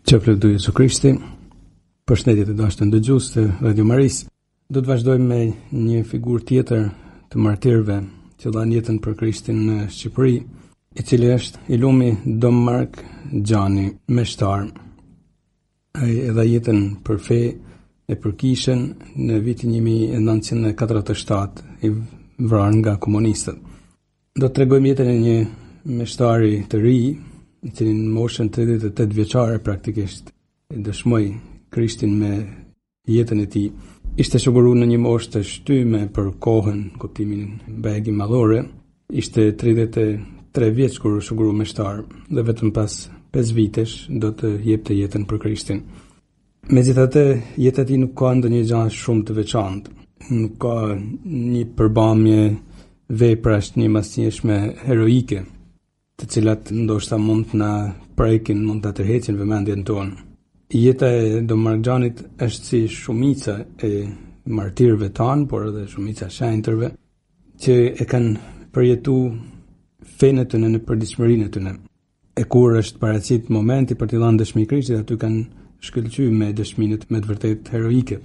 Qoftë lut Jezu Krishti, përshëndetje të dashur dëgjues të Radio Maris. Do të vazhdojmë me një figurë tjetër të martirëve që dhanë jetën për Krishtin në Shqipëri, i cili është i lumi Dom Mark Gjani, meshtar. Ai e dha jetën për fe e për kishën në vitin 1947, i vrarë nga komunistët. Do të tregojmë jetën e një meshtari të ri, i cili në moshën 38 vjeçare praktikisht dëshmoi Krishtin me jetën e tij. Ishte shoqëruar në një moshë të shtyme për kohën, kuptimin begi madhore. Ishte 33 vjeç kur u shoqërua meshtar dhe vetëm pas 5 vitesh do të jepte jetën për Krishtin. Megjithatë, jeta e tij nuk ka ndonjë gjë shumë të veçantë. Nuk ka një përbamje veprash një masnjeshme heroike, të cilat ndoshta mund të na prekin, mund të tërheqin vëmendjen tonë. Jeta e Dom Mark Gjanit është si shumica e martirëve tanë, por edhe shumica e shenjtërve që e kanë përjetuar fenë e tyre në përditshmërinë e tyre. E kur është paraqit momenti për t'i dhënë dëshmi Krishtit, aty kanë shkëlqyer me dëshminë me të vërtetë heroike.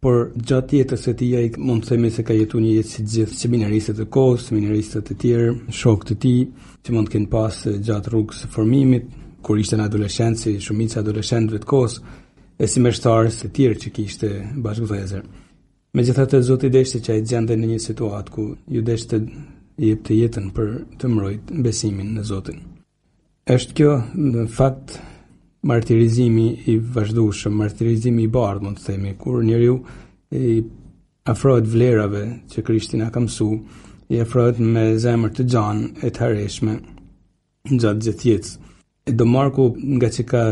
Por gjatë jetës së tij ai mund të themi se ka jetuar një jetë si të gjithë seminaristët e kohës, seminaristët e tjerë, shokët e tij, që mund të kenë pas gjatë rrugës së formimit, kur ishte në adoleshencë, si shumica e adoleshentëve të kohës, e si meshtarës të tjerë që kishte bashkëdhënëzër. Megjithatë, Zoti deshte që ai gjente në një situatë ku ju deshte jepte jetën për të mbrojtur besimin në Zotin. Është kjo në fakt martirizimi i vazhdueshëm, martirizimi i bardhë, mund të themi, kur njeriu i afrohet vlerave që Krishti na ka mësuar, i afrohet me zemër të gjanë e të harreshme gjatë gjithë jetës. Dom Marku, nga që ka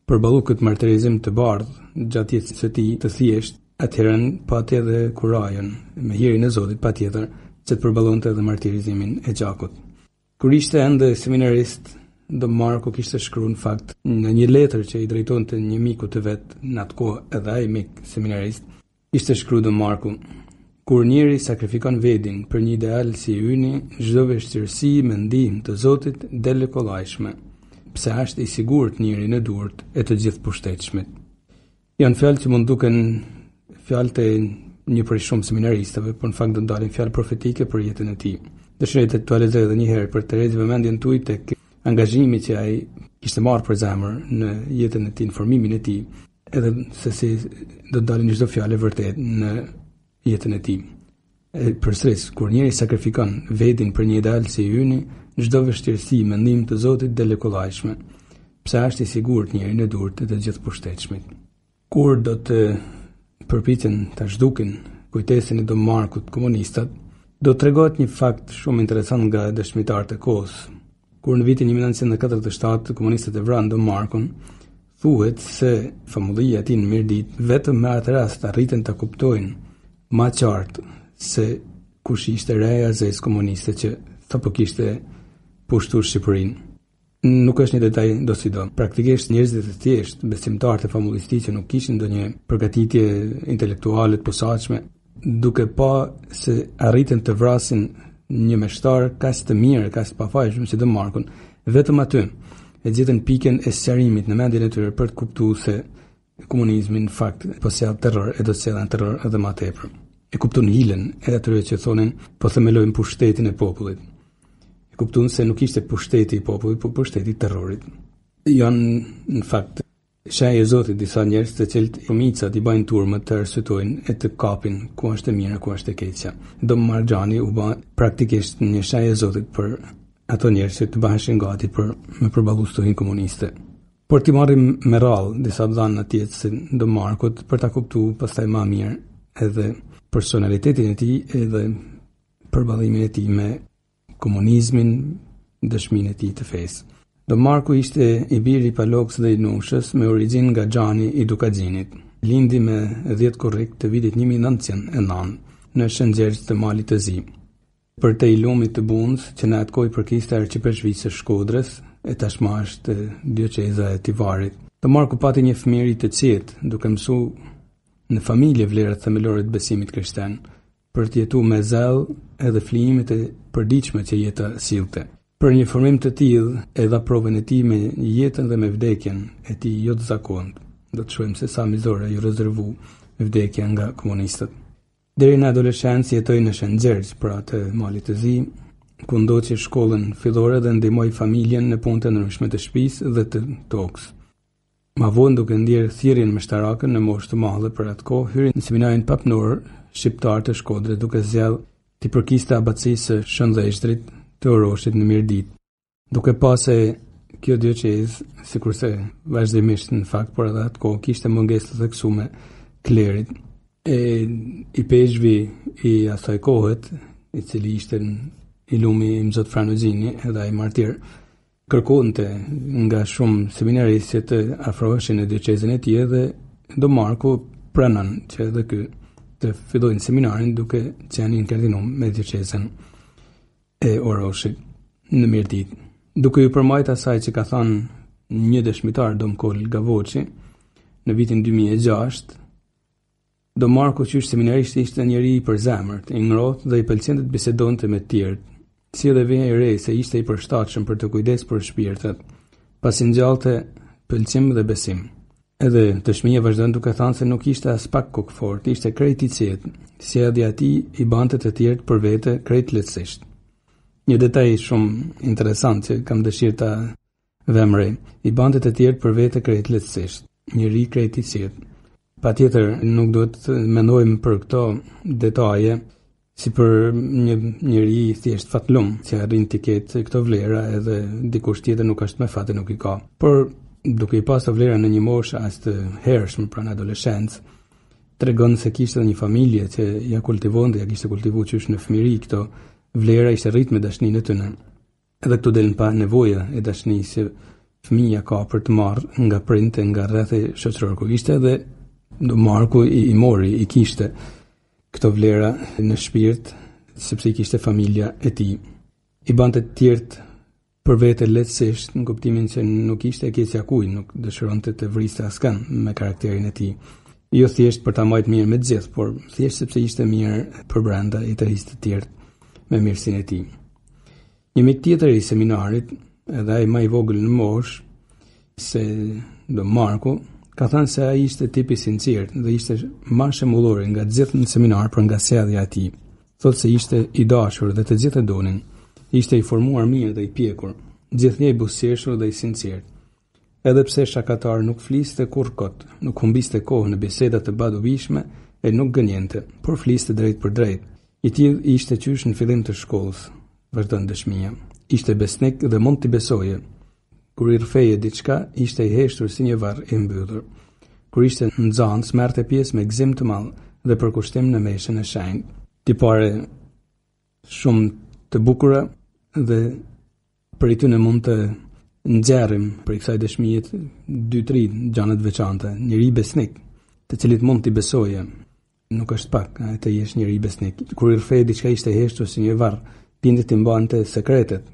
përballuar këtë martirizim të bardhë gjatë jetës së tij të thjeshtë, atëherën pati edhe kurajën me hirin e Zotit patjetër që të përballonte edhe martirizimin e gjakut. Kur ishte ende seminarist, Dom Marku kishte shkruar në fakt në një letër që i drejtonte një miku të vet, në atë kohë edhe ai mik seminarist, ishte shkruar Dom Marku: kur njeri sakrifikon vedin për një ideal si yni, çdo vështirësi me ndihmë të Zotit del e kollajshme, pse është i sigurt njeri në durt e të gjithë pushtetshmit. Janë fjalë që mund duken fjalë të një prej shumë seminaristëve, por në fakt do ndalin fjalë profetike për jetën e tij. Dëshiroj të aktualizoj edhe një herë për të rrezë vëmendjen tuaj tek angazhimi që ai kishte marrë për zemër në jetën e tij, në formimin e tij, edhe se si do të dalin çdo fjalë e vërtetë në jetën e tij. Përsëris, kur njeri sakrifikon vedin për një ideal si yni, çdo vështirësi me ndihmën të Zotit del e kollajshme, pse është i sigurt njeri në durt të gjithë pushtetshmit. Kur do të përpiqen ta zhdukin kujtesën e Dom Markut komunistat, do të tregohet një fakt shumë interesant nga dëshmitarët e kohës. Kur në vitin 1947 komunistët e vranë Dom Markun, thuhet se famullia e tij në Mirdit vetëm me atë rast arritën ta kuptojnë më qartë se kush ishte reja zez komuniste që sapo kishte pushtuar Shqipërinë. Nuk është një detaj do si do. Praktikisht njerëzit e thjeshtë, besimtarët e famullis tij që nuk kishin ndonjë përgatitje intelektuale të posaçme, duke pa se arritën të vrasin një meshtar kaq të mirë, kaq të pafajshëm si Dom Markun, vetëm aty e gjetën pikën e sqarimit në mendjen e tyre për të kuptuar se komunizmi në fakt po sjell terror e do të sjellën terror edhe më tepër. E kupton hilën e atyre që thonin po themelojmë pushtetin e popullit. E kupton se nuk ishte pushteti i popullit, por pushteti i terrorit. Janë në fakt shaj e Zotit disa njerëz të cilët shumica i bajnë turmë të arsyetojnë e të kapin ku është e mira, ku është e keqja. Dom Mark Gjani u bë praktikisht një shaj e Zotit për ato njerëz që të baheshin gati për me përballu stuhin komuniste. Por ti marrim me radhë disa dhëna të tjetër si Dom Markut për ta kuptuar pastaj më mirë edhe personalitetin e tij edhe përballimin e tij me komunizmin, dëshminë e tij të fesë. Dom Marku ishte i biri i Palokës dhe i Nushës me origjinë nga Gjani i Dukaxhinit. Lindi me 10 korrik të vitit 1909 në Shëngjergj të Malit të Zi. Për te i lumit të Bundës, që në atë kohë përkiste arqipeshvisë së Shkodrës, e tashma është dioqeza e Tivarit. Dom Marku pati një fëmijëri të qetë, duke mësuar në familje vlerat themelore të besimit krishterë, për të jetuar me zell edhe flijimet e përditshme që jeta sillte. Për një formim të tillë, edhe provën e tij me jetën dhe me vdekjen e tij jo të zakontë, do të shohim se sa mizore ju rezervu vdekja nga komunistët. Deri në adoleshencë jetoi në Shënxergjë, pra të malit të zi, ku ndoqi shkollën fillore dhe ndihmoi familjen në punët e ndryshme të shtëpisë dhe të tokës. Ma vonë, duke ndjerë thirrjen mështarakën në moshë të madhe për atë kohë, hyri në seminarin papnor shqiptar të Shkodrës, duke zgjedhur të përkiste abatësisë së Shëndëreshtrit të Oroshit në Mirdit, duke pa se kjo dioqezë, sikurse vazhdimisht në fakt, por edhe atë kohë kishte mungesë të theksuame klerit e i peshvi i asaj kohet, i cili ishte i lumi i Mzot Franuzini edhe ai martir, kërkonte nga shumë seminaristë të afroheshin në dioqezën e tij dhe do Marku pranon që edhe ky të fillojnë seminarin duke qenë inkardinum me dioqezën e Oroshit në Mirdit. Duke ju përmajt asaj që ka thënë një dëshmitar Domkol Gavoçi në vitin 2006, do Marku qysh seminarisht ishte njeri i përzemërt, i ngrohtë dhe i pëlqente të bisedonte me të tjerët, si edhe vjen i re se ishte i përshtatshëm për të kujdes për shpirtet, pasi ngjallte pëlqim dhe besim. Edhe dëshmia vazhdon duke thënë se nuk ishte as pak kokfort, ishte krejt i qetë, sjellja e tij i bante të tjerët për vete krejt lehtësisht. Një detaj shumë interesant që kam dëshirë ta vëmrej, i bante të tjerët për vete krejt lehtësisht, njëri krejt i qetë. Patjetër nuk duhet të mendojmë për këto detaje si për një njeri thjesht fatlum që arrin të ketë këto vlera edhe dikush tjetër nuk është me fat e nuk i ka. Por duke i pas të vlera në një moshë as të hershme, pra në adoleshencë, tregon se kishte një familje që ja kultivonte, ja kishte kultivuar qysh në fëmijëri këto vlera, ishte rrit me dashninë e tyre. Edhe këtu del pa nevoja e dashurisë që fëmia ka për të marrë nga prindë, nga rrethi shoqëror ku ishte, dhe do Marku i mori, i kishte këto vlera në shpirt, sepse i kishte familja e tij. I bante të tjerët për vete lehtësisht, në kuptimin që nuk ishte e keqja kujt, nuk dëshironte të vriste askën me karakterin e tij. Jo thjesht për ta marrë mirë me të gjithë, por thjesht sepse ishte mirë për brenda i të histë të tjerë me mirësinë e tij. Një mik tjetër i seminarit, edhe ai më i vogël në moshë se do Marku, ka thënë se ai ishte tipi sinqert dhe ishte më shembullor nga të gjithë në seminar për nga sjellja e tij. Thotë se ishte i dashur dhe të gjithë e donin. Ishte i formuar mirë dhe i pjekur, gjithnjë i buzëqeshur dhe i sinqert. Edhe pse shakatar nuk fliste kur kot, nuk humbiste kohë në biseda të baduvishme e nuk gënjente, por fliste drejt për drejt. I tillë ishte qysh në fillim të shkollës, vazhdon dëshmia. Ishte besnik dhe mund t'i besoje. Kur i rrfeje diçka, ishte i heshtur si një varr i mbyllur. Kur ishte nxans, merrte pjesë me gëzim të madh dhe për kushtim në meshën e shenjtë. Tipare shumë të bukura dhe për i tyne mund të nxjerrim për i kësaj dëshmije 2-3 gjana të veçanta. Njëri besnik, të cilit mund t'i besoje, nuk është pak, të jesh njëri besnik. Kur i rrfeje diçka, ishte i heshtur si një varr, pinte t'i mbante sekretet.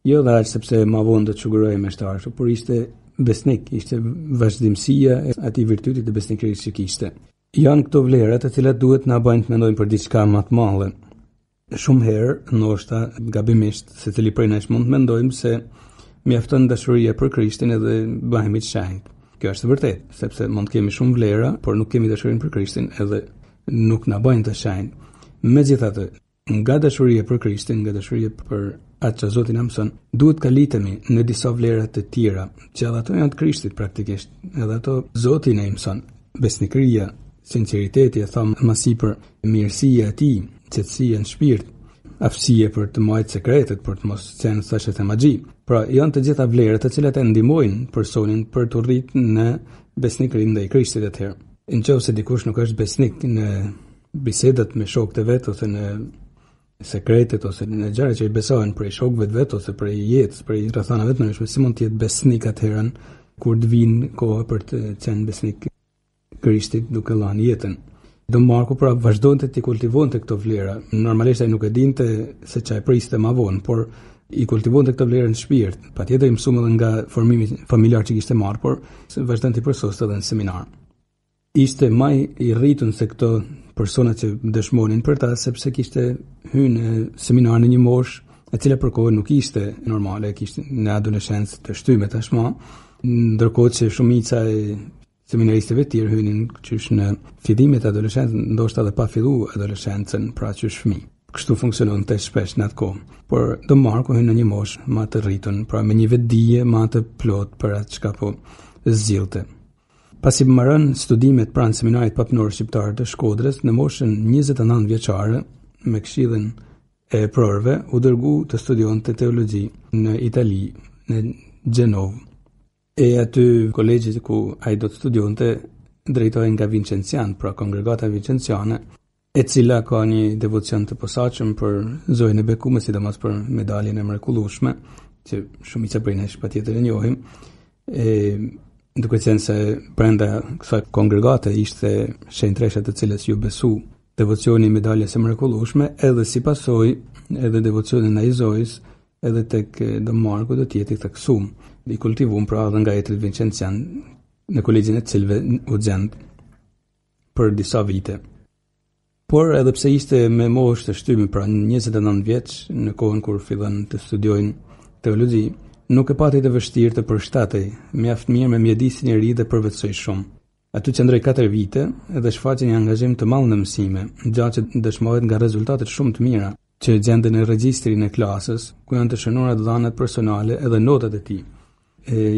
Jo dhe aq sepse ma vonë do të shuguroje me shtarë, por ishte besnik, ishte vazhdimësia e atij virtyti të besnikërisë që kishte. Janë këto vlerat të cilat duhet na bëjnë të mendojmë për diçka më të madhe. Shumë herë, ndoshta gabimisht, secili prej nesh mund të mendojmë se mjafton dashuria për Krishtin edhe bëhemi të shenjtë. Kjo është vërtet, sepse mund të kemi shumë vlera, por nuk kemi dashurinë për Krishtin edhe nuk na bëjnë të shenjtë. Megjithatë, nga dashuria për Krishtin, nga dashuria për atë që Zoti na mëson, duhet kalitemi në disa vlera të tjera, që edhe ato janë të Krishtit praktikisht, edhe ato Zoti na mëson. Besnikëria, sinqeriteti, e tham më sipër, mirësia e tij, qetësia në shpirt, aftësia për të marrë sekretet, për të mos qenë thashë të magji. Pra, janë të gjitha vlerat të cilat e ndihmojnë personin për të rritur në besnikërinë ndaj Krishtit atëherë. Nëse dikush nuk është besnik në bisedat me shokët e vet ose në sekretet ose në gjëra që i besojnë prej shokëve të vet ose prej jetës, prej rrethanave të ndryshme, si mund të jetë besnik atëherë kur të vinë koha për të qenë besnik Krishtit duke lënë jetën. Do Marku pra vazhdonte të kultivonte këto vlera. Normalisht ai nuk e dinte se çfarë priste më vonë, por i kultivonte këto vlera në shpirt. Patjetër i mësuam edhe nga formimi familjar që kishte marrë, por vazhdonte të përsoste edhe në seminar. Ishte më i rritur se këto persona që dëshmonin për ta, sepse kishte hyrë në seminar në një moshë e cila për kohën nuk ishte normale, kishte në adoleshencë të shtyme tashmë, ndërkohë që shumica e seminaristëve të tjerë hynin qysh në fillimet e adoleshencës, ndoshta edhe pa filluar adoleshencën, pra qysh fëmijë. Kështu funksiononte shpesh në atë kohë. Por Don Marco hyn në një moshë më të rritun, pra me një vetdije më të plot për atë çka po zgjidhte. Pasi mbaron studimet pranë seminarit papnor shqiptar të Shkodrës në moshën 29 vjeçare, me këshillin e prorëve, u dërgu të studionte teologji në Itali, në Gjenovë. E aty kolegjit ku ai do të studionte drejtohej nga Vincencian, pra kongregata Vincenciane, e cila ka një devocion të posaçëm për Zoën e bekuar, sidomos për medaljen e mrekullueshme, që shumica prej nesh patjetër e njohim. Duke qenë se brenda kësaj kongregate ishte shenjtresha të cilës ju besu devocioni i medaljes së mrekullueshme, edhe si pasojë edhe devocioni ndaj Zoës, edhe tek Don Marco do të jetë i theksuar, i kultivuar pra edhe nga etrit Vincencian në kolegjin e cilëve u gjend për disa vite. Por edhe pse ishte me moshë të shtyme, pra 29 vjeç, në kohën kur fillon të studiojnë teologji, nuk e pati të vështirë të përshtatej, mjaft mirë me mjedisin e ri dhe përvetsoj shumë. Aty qëndroi 4 vite dhe shfaqi një angazhim të madh në mësime, gjatë që dëshmohet nga rezultatet shumë të mira që gjenden në regjistrin e klasës, ku janë të shënuara dhënat personale edhe notat e tij.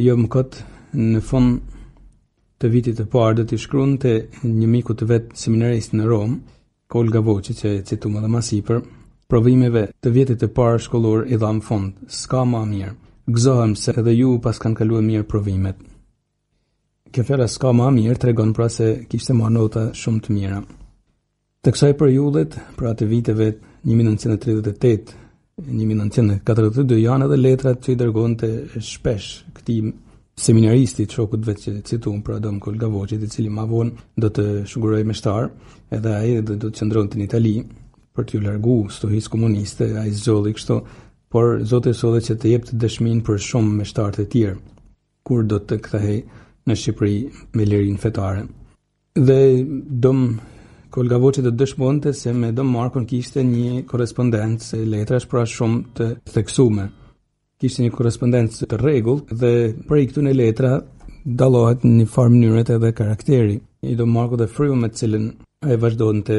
Jo më kot në fund të vitit të parë do t'i shkruante një miku të vet seminarist në Rom, Olga Voçi, që citum edhe më sipër, provimeve të vjetit të parë shkollor i dham fund, s'ka më mirë. Gëzohem se edhe ju pas kanë kaluar mirë provimet. Kjo fjala s'ka më mirë tregon pra se kishte marrë nota shumë të mira. Të kësaj periudhet, pra të viteve 1938 1942 janë edhe letrat që i dërgonte shpesh këtij seminaristi, shokut vet që cituam, pra Dom Olga Voçi, i cili më vonë do të shugurojë meshtar, edhe ai do të qëndronte në Itali për t'ju larguar stuhisë komuniste, ai zgjodhi kështu, por Zoti solli që të jepte dëshminë për shumë meshtar të tjerë, kur do të kthehej në Shqipëri me lirinë fetare. Dhe Dom Olga Voçi do të dëshmonte se me Don Marco kishte një korrespondencë letrash pra shumë të theksuar. Kishte një korrespondencë të rregullt dhe prej këtyre letra dallohet në një farë mënyrë edhe karakteri i Don Marco dhe fryma me të cilën ai vazhdonte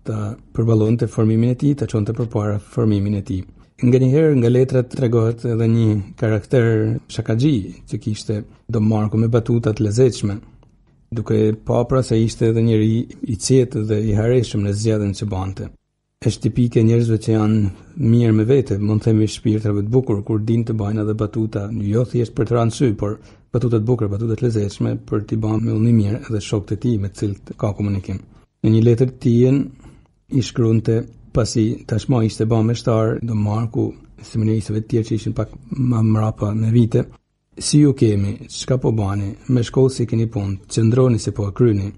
ta përballonte formimin e tij, ta çonte përpara formimin e tij. Nganjëherë nga letrat tregohet edhe një karakter shakaxhi që kishte Don Marco me batuta të lezetshme, duke papra se ishte edhe njëri i qetë dhe i hareshëm në zgjedhjen që bante. Është tipike njerëzve që janë mirë me vete, mund të themi shpirtrave të bukur, kur din të bajnë edhe batuta, jo thjesht për të rënë sy, por batuta të bukura, batuta të lezetshme për t'i bën me ullni mirë edhe shokët e tij me të cilët ka komunikim. Në një letër të tij i shkruante, pasi tashmë ishte bën meshtar, Don Marco, seminaristëve të tjerë që ishin pak më mrapa me vite, si ju kemi, çka po bani, me shkollë si keni punë, qëndroni se po e kryni,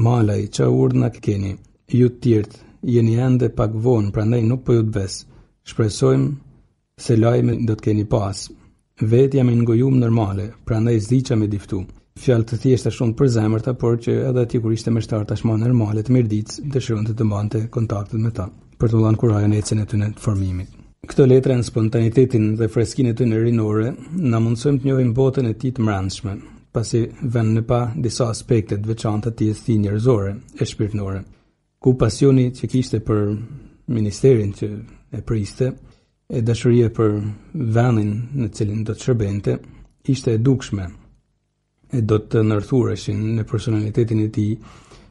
malaj, qa urdhna keni, ju të tjertë, jeni ende pak vonë, prandaj nuk po ju të ves, shpresojmë se lajme do të keni pas, vetë jam i ngojum normale, prandaj zdiqa me diftu, fjalë të thjeshta shumë për zemërta, por që edhe atje kur ishte meshtar tashmë normale të mirditës, dëshironte të mbante kontaktet me ta, për të dhënë kurajën ecën e tyre të formimit. Këto letra në spontanitetin dhe freskinë e tyre rinore na mundsojnë të njohim botën e tij të mbrëmshme, pasi vënë në pa disa aspekte të veçanta të jetës tij njerëzore e shpirtërore, ku pasioni që kishte për ministerin që e priste, e dashuria për vendin në cilin do të shërbente, ishte e dukshme, e do të ndërthureshin në personalitetin e tij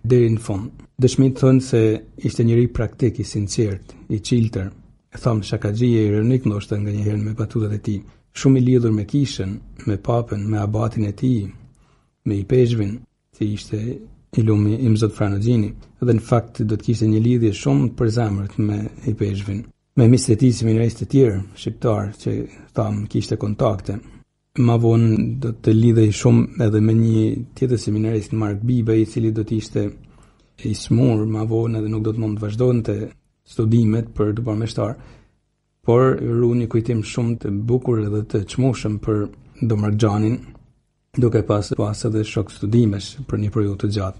deri në fund. Dëshmitë thonë se ishte njëri praktik i sinqert, i çiltër, thamë shakaxhi e ironik ndoshta nganjëherë me batutat e tij, shumë i lidhur me kishën, me papën, me abatin e tij, me i peshvin, që ishte i lumi i Mzot Franogjini, dhe në fakt do të kishte një lidhje shumë të përzemërt me i peshvin, me miqtë e tij seminaristë të tjerë shqiptar që thamë kishte kontakte. Ma vonë do të lidhej shumë edhe me një tjetër seminarist, Mark Biba, i cili do të ishte i smur ma vonë edhe nuk do të mund të vazhdonte studimet për të bërë meshtar, por ru një kujtim shumë të bukur edhe të çmueshëm për Domarxhanin, duke pas edhe shok studimesh për një periudhë të gjatë.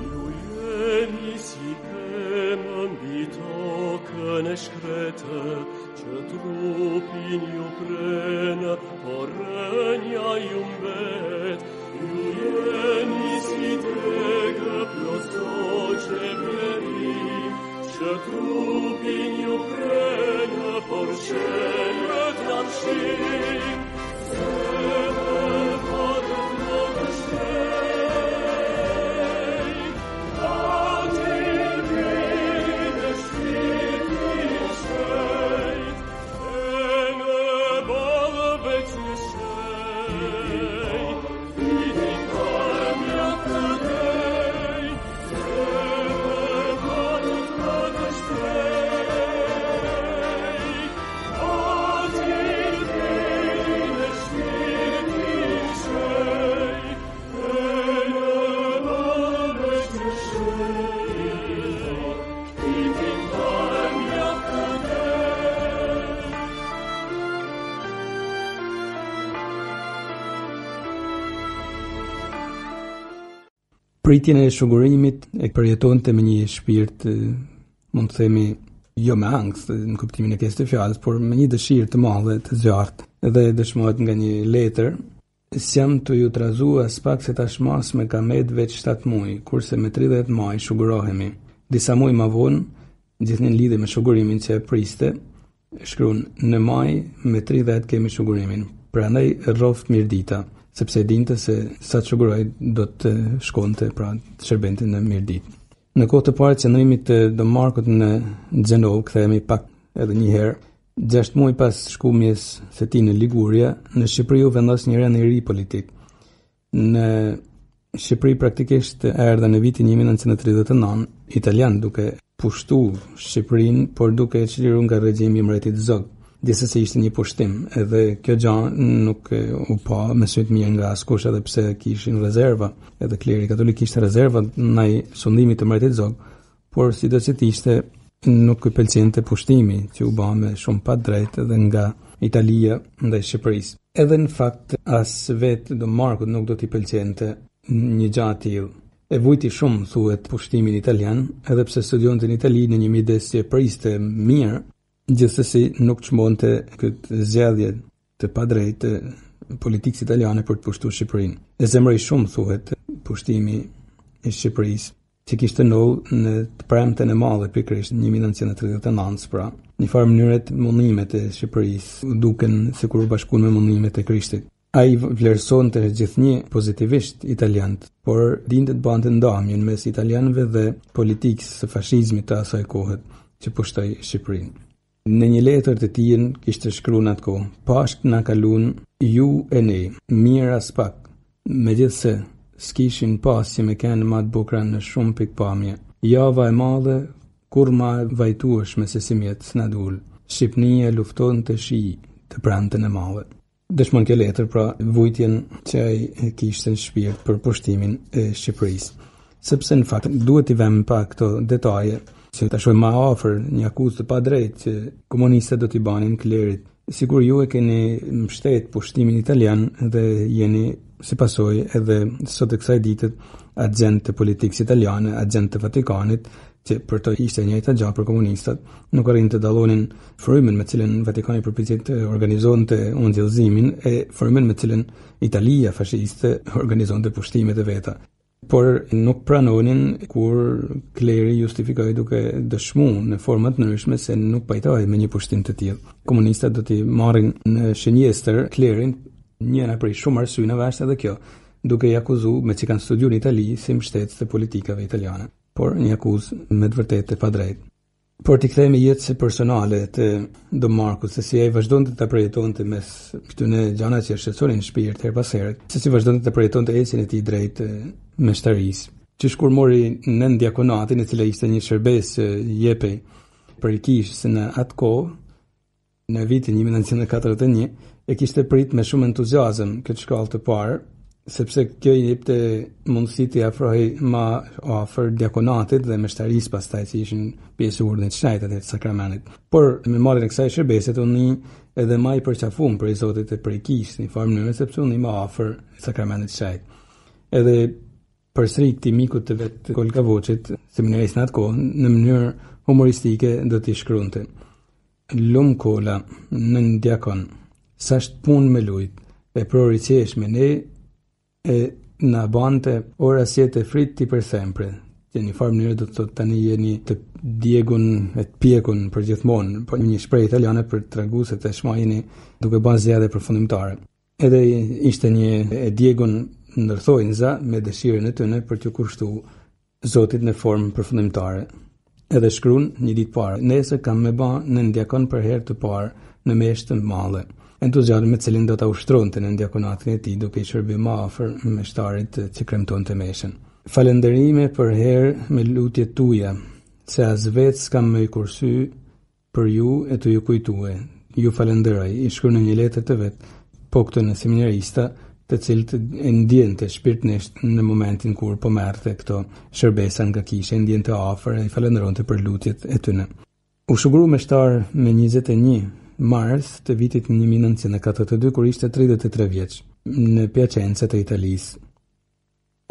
Iulieni si ju prenë, por rënja ju mbet, ju jeni si tegë plostoqe veri, që trupin ju prenë, por shenët janë shik, se dhe fatët më dështej, ati vine shpirti shpejt, e në balë veqë shej, vitin parmja përdej, se dhe fatët më dështej, ati vine shpirti shpejt, e në balë veqë shej, vitin parmja përdej. Pritjen e shugurimit e përjetonte me një shpirt, mund të themi, jo me angst në kuptimin e kësaj fjalës, por me një dëshirë të madhe, të zjarrt, dhe dëshmohet nga një letër: "Sjam të ju trazua s'pak se tashmas me kamet veç 7 muaj, kurse me 30 maj shugurohemi. Disa muaj ma vonë, gjithnjë në lidhje me shugurimin që e priste, shkruan: Në maj me 30 kemi shugurimin. Prandaj rroft mirdita, sepse dinte se sa të shuguroj do të shkonte, pra të shërbente në mirditë." Në kohë të parë të qëndrimit të Don Markut në Xhenovë, kthehemi pak edhe një herë, 6 muaj pas shkumjes së tij në Liguria, në Shqipëri u vendos një rend i ri politik. Në Shqipëri praktikisht erdha në vitin 1939 italian duke pushtuar Shqipërinë, por duke e çliruar nga regjimi i mbretit Zog. Gjithsesi ishte një pushtim, edhe kjo gjë nuk u pa me sy të mirë nga askush, edhe pse kishin rezerva, edhe kleri katolik kishte rezerva ndaj sundimit të mbretit Zog, por sidoqë ishte nuk i pëlqente pushtimi që u bë me shumë pa drejtë edhe nga Italia ndaj Shqipërisë. Edhe në fakt as vetë Don Markut nuk do t'i pëlqente një gjë e tillë. E vujti shumë, thuhet, pushtimin italian, edhe pse studionte në Itali në një mides që e priste mirë, gjithsesi nuk çmonte këtë zgjedhje të padrejtë politikës italiane për të pushtuar Shqipërinë. E zemroi shumë, thuhet, pushtimi i Shqipërisë, që kishte ndodhur në të premten e madhe pikërisht në 1939, pra në farë mënyrë mundimet e Shqipërisë duken sikur u bashkuan me mundimet e Krishtit. Ai vlerësonte gjithnjë pozitivisht italianët, por dinte të bante ndamjen mes italianëve dhe politikës së fashizmit të asaj kohe që pushtoi Shqipërinë. Në një letër të tij kishte shkruar atko: "Pashk na kalun ju e ne, mirë as pak. Megjithse s'kishin pas që me kenë ma të bukra në shumë pikpamje. Java e madhe, kur ma vajtuash me se si mjetë s'na dul. Shqipnia lufton të shi të premten e madhe." Dëshmon kjo letër pra vujtjen që ai kishte në shpirt për pushtimin e Shqipërisë. Sepse në fakt duhet i vëmë pa këto detaje që ta shohim më afër një akuzë të padrejtë që komunistët do t'i banin klerit. Sigur ju e keni mbështet pushtimin italian dhe jeni si pasojë edhe sot e kësaj ditët agent të politikës italiane, agent të Vatikanit, që për to ishte e njëjta gjë për komunistat, nuk arrin të dallonin frymën me cilën Vatikani përpiqet të organizonte ungjillëzimin e frymën me cilën Italia fashiste organizonte pushtimet e veta. Por nuk pranonin kur kleri justifikoi duke dëshmuar në forma të ndryshme se nuk pajtohej me një pushtim të tillë. Komunistat do t'i marrin në shënjestër klerin, njëra prej shumë arsyeve është edhe kjo, duke i akuzuar me që kanë studiuar në Itali si mbështetës të politikave italiane, por një akuzë me të vërtetë e padrejtë. Por t'i kthehemi jetës personale të Don Markut, se si ai vazhdonte të përjetonte mes këtyre gjëra që shqetësonin shpirt her pas here, se si vazhdonte të përjetonte ecjen e tij drejt meshtarisë. Që kur mori nën diakonatin, e cila ishte një shërbes që jepej për kishës në atë kohë, në vitin 1941, e kishte prit me shumë entuziazëm këtë shkallë të parë, sepse kjo i jepte mundësi të afrohej më afër diakonatit dhe meshtarisë pastaj që ishin pjesë e urdhit të shtrenjtë të sakramentit. Por me marrjen e kësaj shërbese unë edhe më i përqafum për Zotit e prej kishës në farë mënyrë, sepse unë më afër sakramentit të shtrenjtë. Edhe përsëri këtij mikut të vet Kolka Voçit, seminaristë në atë kohë, në mënyrë humoristike do t'i shkruante: lumë kolla në ndjakon, sa është punë me lujt, e proriceshme ne e në bante ora siete fritti për sempre. Që një farë mënyrë do të thotë tani jeni të djegun e të pjekun për gjithmonë, po një shprehje italiane për të treguar se tashmë jeni duke bërë zgjedhje përfundimtare. Edhe ishte një e djegun ndërthojnëza me dëshirën e tyre për të kushtuar Zotit në formë përfundimtare. Edhe shkruan një ditë parë, nesër kam me ba në ndjakon për herë të parë në meshë të madhe. Entuziazmi me cilin do ta ushtronte në ndjakonatin e tij duke i shërbyer më afër meshtarit që kremtonte meshën. Falënderime për herë me lutjet tuaja, se as vetë s'kam më i kursy për ju e të ju kujtue. Ju falenderoj, i shkruan në një letër të vet, po këtë në seminarista, të cilët e ndjente shpirtnisht në momentin kur po merrte këto shërbesa nga kisha, e ndjente afër e i falenderonte për lutjet e tyre. U shuguru meshtar me 21 mars të vitit 1942 kur ishte 33 vjeç në Piacenza të Italisë.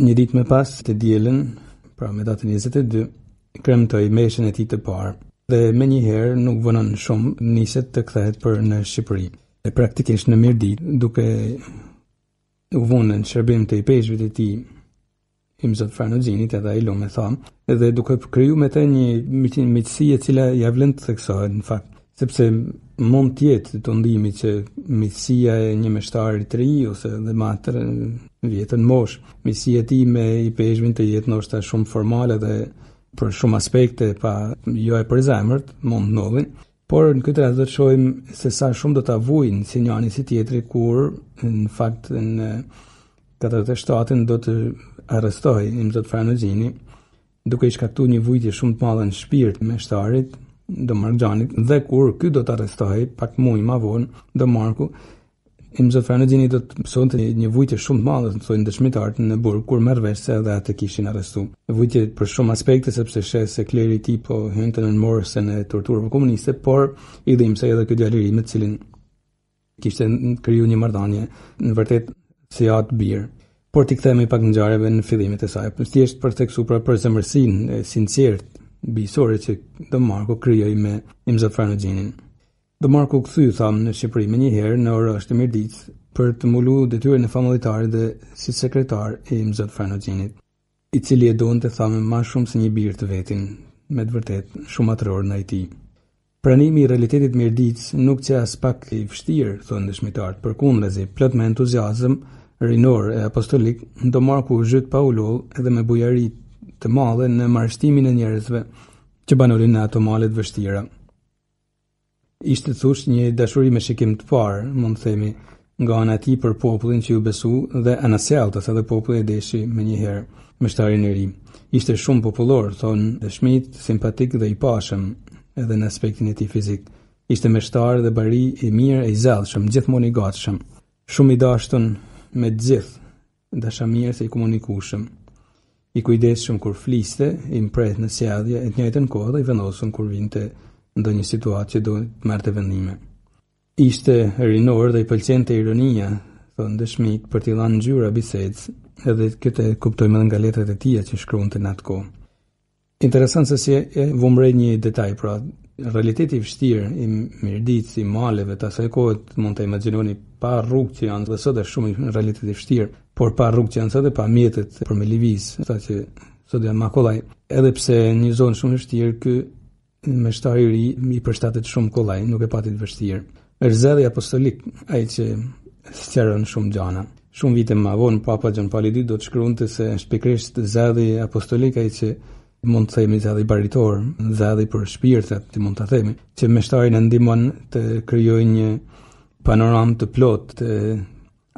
Një ditë më pas të dielën, pra me datën 22, kremtoi meshën e tij të parë dhe menjëherë nuk vonon shumë niset të kthehet për në Shqipëri. E praktikisht në mirëditë duke u vonë në shërbim të i peshëve të tij, Imzot Farnogjinit edhe ai lumë tham, edhe duke kriju me të një miqësi e cila ja vlen të theksohet në fakt, sepse mund të jetë të ndihmi që miqësia e një meshtari të ri ose dhe më atë vjetën mosh, miqësia e tij me i peshëvin të jetë ndoshta shumë formale dhe për shumë aspekte pa jo e përzemërt, mund të ndodhin. Por në këtë rast do të shohim se sa shumë do ta vujnë si njëri si tjetri kur në fakt në 47-ën do të arrestoi Imzot Farnogjini duke i shkaktuar një vujtje shumë të madhe në shpirt meshtarit Do Markxhanit dhe kur ky do të arrestohej pak muaj më vonë Do Marku, Imzot Farnogjini do të mësonte një vujtje shumë të madhe, thonë dëshmitarët në burg kur merr vesh se edhe atë kishin arrestuar. Vujtje për shumë aspekte sepse sheh se kleri i tij po hynte në morsën e torturave komuniste, por i dhim se edhe ky djalë i ri me të cilin kishte krijuar një marrëdhënie në vërtet si atë bir. Por ti kthehemi pak ngjarjeve në fillimet e saj. Thjesht për të theksuar për zemërsinë e sinqert bijësore që Do Marku krijoi me Imzot Farnogjinin. Do Marku kthy thamë në Shqipëri më njëherë në orë të mirëditë për të mbulu detyrën e familjarit dhe si sekretar i Imzot Farnogjinit, i cili e donte thamë më shumë se një bir të vetin, me të vërtet shumë atëror në ai tij. Pranimi i realitetit mirëditës nuk që as pak i vështirë, thonë dëshmitarët, përkundazi, plot me entuziazëm rinor e apostolik, Do Marku u zhyt pa uloll edhe me bujari të madhe në marrëstimin e njerëzve që banonin në ato male të vështira. Ishte thush një dashuri me shikim të parë, mund të themi, nga ana e tij për popullin që u besu dhe anasjalltas edhe populli e deshi me njëherë meshtarin e ri. Ishte shumë popullor, thonë dëshmit, simpatik dhe i pashëm edhe në aspektin e tij fizik. Ishte meshtar dhe bari i mirë e i zellshëm, gjithmonë i gatshëm, shumë i dashtun me të gjithë, dashamirës e i komunikueshëm. I kujdesshëm kur fliste, i mpret në sjellje, e të njëjtën kohë dhe i vendosur kur vinte ndonjë situatë që do të merrte vendime. Ishte rinor dhe i pëlqente ironia, thonë dëshmit, për t'i dhënë ngjyra bisedës, edhe këtë kuptojmë edhe nga letrat e tija që shkruante në atë kohë. Interesant se si e vumrej një detaj, pra realiteti i vështirë i mirditës, i maleve të asaj kohe mund të imagjinoni pa rrugë që janë dhe sot është shumë një realitet i vështirë, por pa rrugë që janë sot dhe pa mjetet për me lëviz, sa që sot janë ma kollaj, edhe pse një zonë shumë vështirë, ky meshtari i ri i përshtatet shumë kollaj, nuk e pati të vështirë. Është zëdhi apostolik, ai që sqaron shumë gjana. Shumë vite më vonë Papa Gjon Pauli II do të shkruante se është pikërisht zëdhi apostolik ai që mund të themi zëdhi baritor, zëdhi për shpirtat, që mund ta themi, që meshtari na ndihmon të krijojë një panoramë të plotë të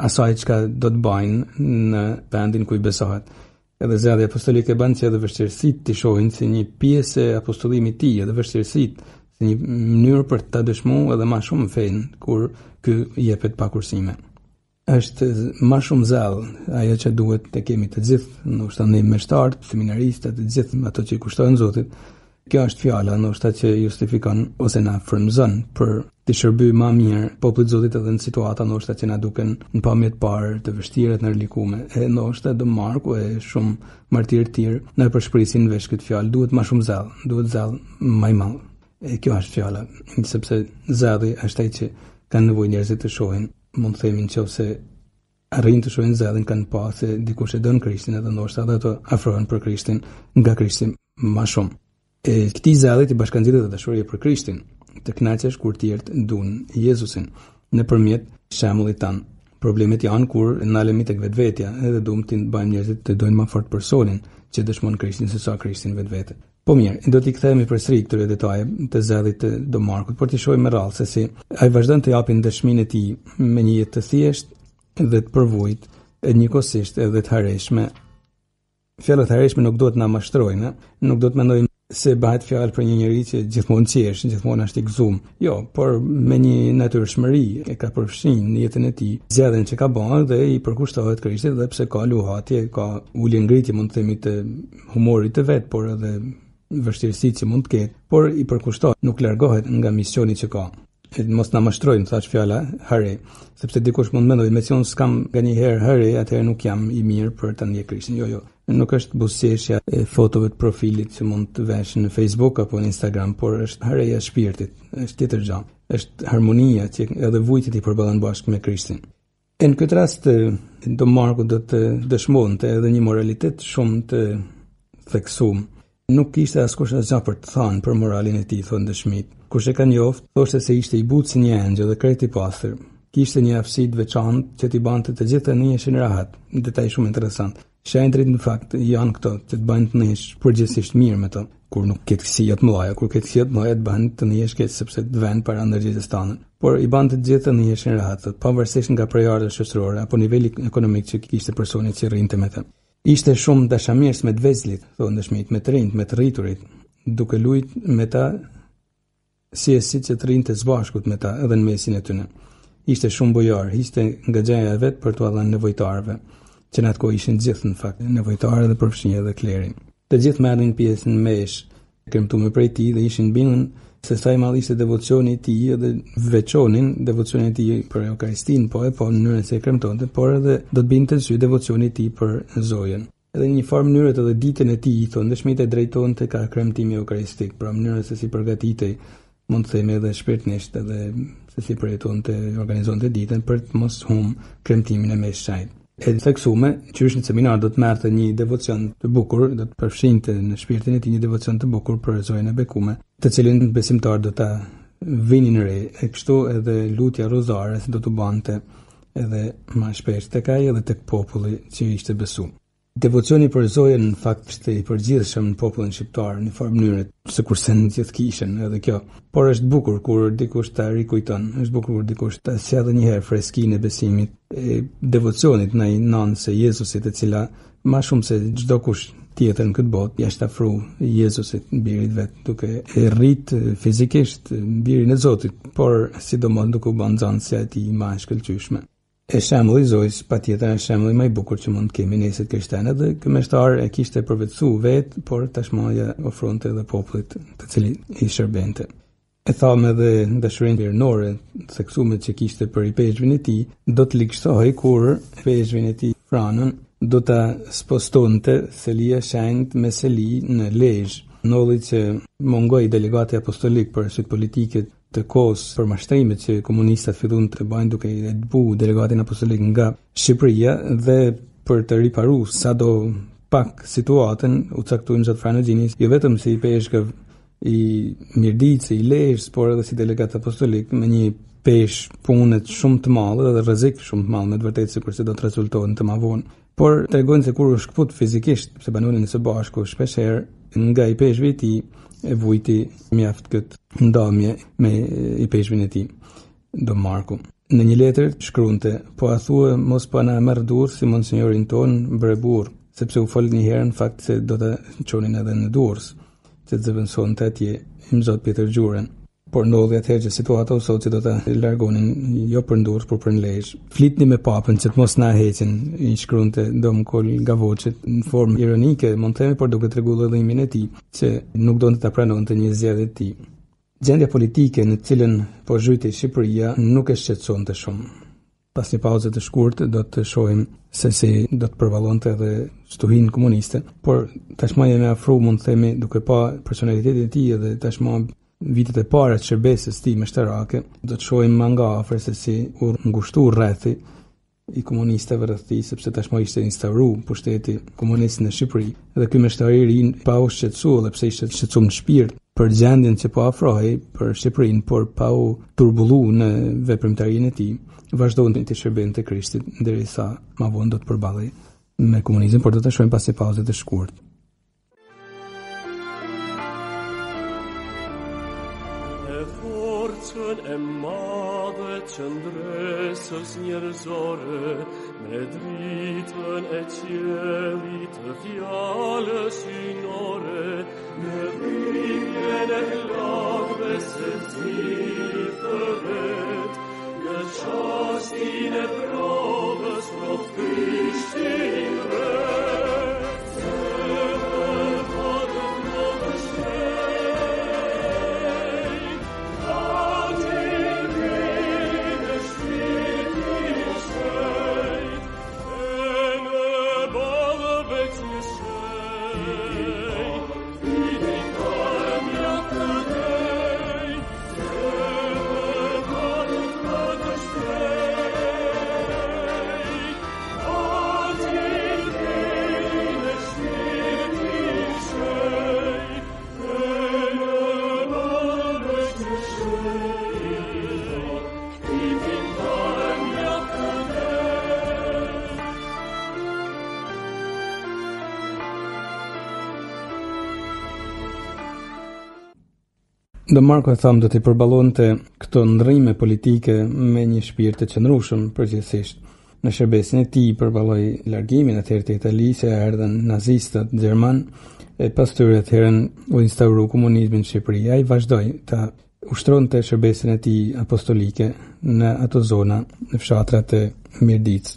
asaj çka do të bajnë në vendin ku i besohet. Edhe zëdhi apostolik e bën që edhe vështirësitë të shohin si një pjesë e apostullimit të tij, edhe vështirësitë si një mënyrë për ta dëshmuar edhe më shumë fen kur ky jepet pa kursime. Është më shumë zell ajo që duhet të kemi të gjithë, ndoshta ne meshtarët, seminaristat, të gjithë ato që i kushtojnë Zotit. Kjo është fjala ndoshta që justifikon ose na frymëzon për të shërbyer më mirë popullit Zotit edhe në situata ndoshta që na duken në pamje të parë të vështira të ndërlikuara. E ndoshta Do Marku e shumë martirë të tjerë na përshprisin vesh këtë fjalë, duhet më shumë zell, duhet zell më i madh. Kjo është fjala, sepse zëdhi është ai që kanë nevojë njerëzit të shohin. Mund të themi nëse arrin të shohin zëdhin, kanë pa se dikush e don Krishtin edhe ndoshta edhe ato afrohen për Krishtin nga Krishti më shumë. Këtij zëdhi i bashkangjitet dashuria për Krishtin, të kënaqesh kur tjerët duan Jezusin nëpërmjet shembullit tan. Problemet janë kur ndalemi tek vetvetja, edhe duam të bëjmë njerëzit të dojnë më fort personin që dëshmon Krishtin se sa Krishtin vetvete. Po mirë, do t'i kthehemi përsëri këtyre detaje të zëdhit të do Markut, por t'i shohim me radhë se si ai vazhdon të japin dëshminë e tij me një jetë të thjeshtë dhe të përvojt, e njëkohësisht edhe të harreshme. Fjalët harreshme nuk duhet na mashtrojnë, nuk do të mendojmë se bëhet fjalë për një njerëz që gjithmonë qesh, gjithmonë është i gëzuar. Jo, por me një natyrshmëri e ka përfshin në jetën e tij zgjedhjen që ka bërë dhe i përkushtohet Krishtit, dhe pse ka luhatje, ka ulje ngritje, mund të themi, të humorit të vet, por edhe vështirësitë që mund të ketë, por i përkushtohet, nuk largohet nga misioni që ka. Mos na mashtrojnë, thash fjala hare, sepse dikush mund mendoj me qenë s'kam nganjëherë hare, atëherë nuk jam i mirë për ta ndjekur Krishtin. Jo. Nuk është buzëqeshja e fotove të profilit që mund të vesh në Facebook apo në Instagram, por është hareja e shpirtit, është tjetër gjë. Është harmonia që edhe vujtit i përballon bashkë me Krishtin. Në këtë rast do Marku do të dëshmonte edhe një moralitet shumë të theksuar. Nuk kishte askush asgjë për të thënë për moralin e tij, thonë dëshmit. Kush e ka njoft, thoshte se ishte i butë si një engjëll dhe krejt i pastër. Kishte një aftësi të veçantë që t'i bante të gjitha në një rahat. Detaj shumë interesant. Shenjtrit në fakt janë këto që të bëjnë të nesh përgjithsisht mirë me to. Kur nuk ke kësi të mëdha, kur ke kësi të mëdha të bëjnë të nesh keq sepse të vën para ndërgjegjës tonë. Por i bante të gjitha në një rahat, pavarësisht nga prejardhja shoqërore apo niveli ekonomik që kishte personi që rrinte me të. Ishte shumë dashamirës me të vezlit, thonë dëshmit, me të rinjt, me të rriturit, duke lujt me ta si që të rinjt të zbashkut me ta edhe në mesin e tyre. Ishte shumë bujar, ishte nga gjaja e vet për t'u dhënë nevojtarëve, që në atë kohë ishin gjithë në fakt, nevojtarë dhe përfshinje dhe klerin. Të gjithë merrin pjesë në mesh, kremtuar prej tij dhe ishin bindur se sa i madh ishte devocioni i tij dhe veçonin devocionin e tij për Eukaristin, po në mënyrën se e kremtonte, por edhe do të binte sy devocioni i tij për Zojen. Edhe një farë mënyrë edhe ditën e tij, thonë dëshmitë e drejtonte ka kremtimi eukaristik, pra mënyrën se si përgatitej, mund të themi edhe shpirtnisht, edhe se si përjetonte, organizonte ditën për të mos humbë kremtimin e meshshajt. E theksume, qysh në seminar do të merrte një devocion të bukur, do të përfshinte në shpirtin e tij një devocion të bukur për Zojen e bekuar, të cilin besimtar do ta vinin re, e kështu edhe lutja rozare do të bante edhe më shpesh tek ai edhe tek populli që ishte besuar. Devocioni për Zojen në fakt është i përgjithshëm në popullin shqiptar në farë mënyrë, sikurse në gjithë kishën edhe kjo. Por është bukur kur dikush ta rikujton, është bukur kur dikush ta sjellë një herë freskinë e besimit, e devocionit ndaj nënës së Jezusit, e cila më shumë se çdo kush tjetër në këtë botë jashtë afru Jezusit, birit vet, duke e rrit fizikisht birin e Zotit, por sidomos duke u bën nxënësja e tij më e shkëlqyeshme. E shembulli i Zojës patjetër është shembulli më i bukur që mund të kemi ne si krishterë, dhe ky meshtar e kishte përvetësuar vet, por tashmë ja ofronte edhe popullit të cilit i shërbente. E thamë edhe dashurinë birnore të theksuar që kishte për i peshqvin e tij, do të likështohej kur peshqvin e tij Franën do ta spostonte Selia shenjt me Seli në Lezhë. Ndodhi që mungoi delegati apostolik për arsye politike të kohës për mashtrimet që komunistat filluan të bëjnë duke i dëbu delegatin apostolik nga Shqipëria, dhe për të riparuar sado pak situatën u caktuan Zot Franogjini jo vetëm si peshkëv i Mirdicë, i Lezhës, por edhe si delegat apostolik me një pesh punët shumë të madhe dhe rrezik shumë të madh, me të vërtetë sikurse do të rezultojnë të më vonë. Por tregojnë se kur u shkput fizikisht, se banunin së bashku shpeshherë, nga i peshqvi i tij e vujti mjaft këtë ndamje me i peshqvin e tij, do Marku. Në një letër shkruante: po a thua mos pa na merr Durrës si monsinjorin ton Breburr, sepse u fol një herë në fakt se do ta çonin edhe në Durrës, që të zëvendësonte atje i Zot Pjetër Gjuren. Por ndodhi atëherë që situata u sot që do ta largonin jo për Durrës, por për Lezhë. Flitni me papën që të mos na heqin, i shkruante Domkol Gavoçit në formë ironike, mund të themi, por duke treguar lëdhimin e tij që nuk donte ta pranonte një zgjedhje e tij. Gjendja politike në të cilën po zhytej Shqipëria nuk e shqetësonte shumë. Pas një pauze të shkurtë do të shohim se si do të përvallonte edhe shtuhin komuniste, por tashmë jemi afru, mund të themi, duke pa personalitetin e tij, edhe tashmë vitet e para të shërbesës tij mështerake, do të shohim më nga afër se si u ngushtu rrethi i komunistëve rreth tij, sepse tashmë ishte instauruar pushteti komunist në Shqipëri. Dhe ky mështar i ri pa u shqetësuar, dhe pse ishte shqetësuar në shpirt për gjendjen që po afrohej për Shqipërinë, por pa u turbulluar në veprimtarinë e tij, vazhdonte të shërbente Krishtit derisa më vonë do të përballej me komunizmin, por do ta shohim pas një pauze të shkurtër. Forcën e madhe që ndresës njerëzore, me dritën e qiellit të fjalës hynore, me rritjen e flakëve se zgjidh të vet, në çastin e provës prodh Krishtin ret. Zemër padë prodhë Dhe Marko e thamë do t'i përballonte këto ndrrime politike me një shpirt të qëndrueshëm përgjithsisht. Në shërbesin e tij përballoi largimin atëherë të Italisë, erdhën nazistët gjerman, e pas tyre atëherën u instauru komunizmi në Shqipëri. Ai vazhdoi ta ushtronte shërbesin e tij apostolike në ato zona, në fshatrat e Mirdicë.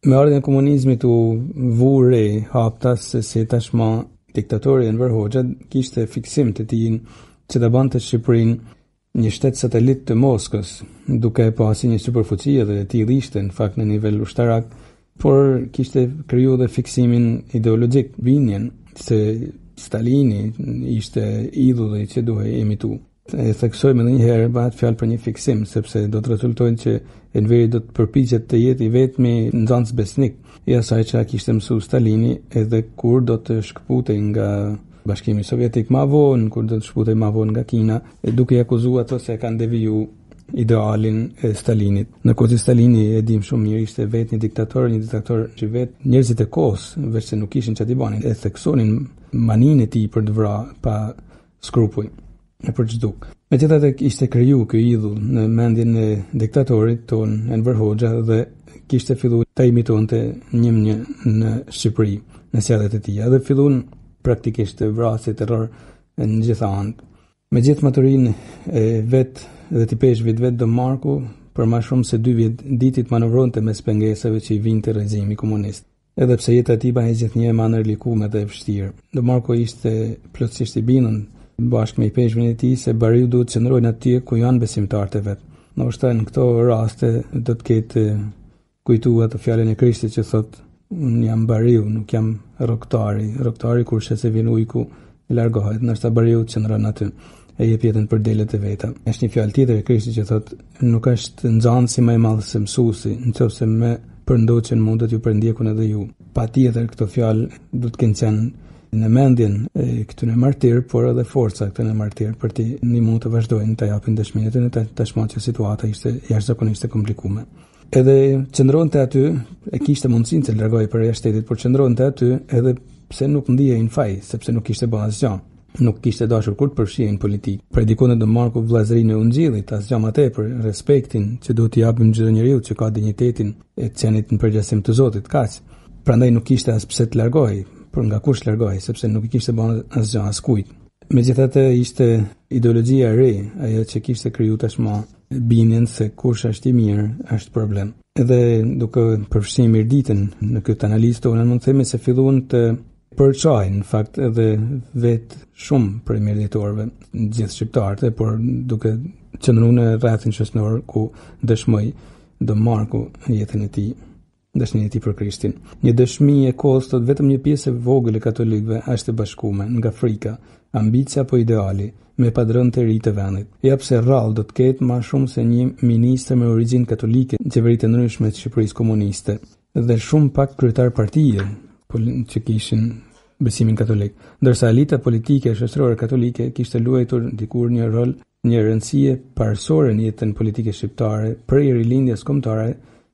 Me ardhjen e komunizmit u vu re haptas se si tashmë diktatori Enver Hoxha kishte fiksim të tij që të bante Shqipërinë një shtet satelit të Moskës, duke pasi një superfuqi dhe e tillë ishte në fakt në nivel ushtarak, por kishte kriju dhe fiksimin ideologjik, binjen se Stalini ishte idhulli që duhej emitu. E theksojmë edhe një herë bëhet fjalë për një fiksim, sepse do të rezultojnë që Enveri do të përpiqet të jetë i vetmi nxënës besnik i asaj që kishte mësuar Stalini, edhe kur do të shkëputej nga Bashkimi Sovjetik më vonë, kur do të shkëputej më vonë nga Kina, duke i akuzuar ato se kanë deviju idealin e Stalinit. Në kohë që Stalini e dim shumë mirë ishte vetë një diktator që vetë njerëzit e kohës, veç se nuk kishin çfarë banin, e theksonin maninë e tij për të vrarë pa skrupuj e për çduk. Megjithatë ishte kriju ky idhull në mendjen e diktatorit ton Enver Hoxha dhe kishte filluar të imitonte një në Shqipëri në sjelljet e tij. Edhe filluan praktikisht vrasje terror në gjitha anët. Me gjithë maturinë e vet dhe t'i peshvit vet Don Marku, për më shumë se 2 vjet ditit manovronte mes pengesave që i vinte regjimi komunist. Edhe pse jeta e tij bëhej gjithnjë më ndërlikuar dhe e vështirë. Don Marku ishte plotësisht i bindur bashkë me i peshvin e tij se bariu duhet të qëndrojnë atje ku janë besimtarët e vet. Ndoshta në këto raste do të ketë kujtuar atë fjalën e Krishtit që thotë: unë jam bariu, nuk jam rroktari. Rroktari kur shes se vjen ujku largohet, ndërsa bariu qëndron aty e jep jetën për delet e veta. Është një fjalë tjetër e Krishtit që thotë: nuk është nxënësi më i madh se mësuesi, nëse më përndoqen mund të ju përndjekun edhe ju. Patjetër këto fjalë do të kenë qenë në mendjen e këtyre martir, por edhe forca këtyre martir për të ndihmuar të vazhdojnë të japin dëshminë e tyre tashmë që situata ishte jashtëzakonisht e komplikuar. Edhe qëndronte aty, e kishte mundësinë të largohej për jashtë shtetit, por qëndronte aty edhe pse nuk ndihej në faj, sepse nuk kishte bërë asgjë. Nuk kishte dashur kur të përfshihej në politikë. Predikon Don Marku vllazërinë e ungjillit, asgjë më tepër, respektin që duhet t'i japim çdo njeriu që ka dinjitetin e qenit në përgjegjësim të Zotit, kaq. Prandaj nuk kishte as pse të largohej, por nga kush largohej, sepse nuk i kishte bërë asgjë askujt. Megjithatë ishte ideologjia e re, ajo që kishte kriju tashmë bindjen se kush është i mirë është problem. Edhe duke përfshirë Mirditën në këtë analizë tonë, mund të themi se filluan të përçajnë në fakt edhe vetë shumë për mirditorëve, gjithë shqiptarët, por duke qëndruar në rrethin shoqëror ku dëshmoi Don Marku jetën e tij. dashnia e tij për Krishtin. Një dëshmi e kohës thot vetëm një pjesë e vogël e katolikëve është e bashkuar nga frika, ambicia apo ideali me padrën të ri të vendit. Ja pse rrallë do të ketë më shumë se një ministër me origjinë katolike në qeveritë e ndryshme të Shqipërisë komuniste dhe shumë pak kryetar partie që kishin besimin katolik, ndërsa elita politike shoqërore katolike kishte luajtur dikur një rol, një rëndësie parësore në jetën politike shqiptare prej rilindjes kombëtare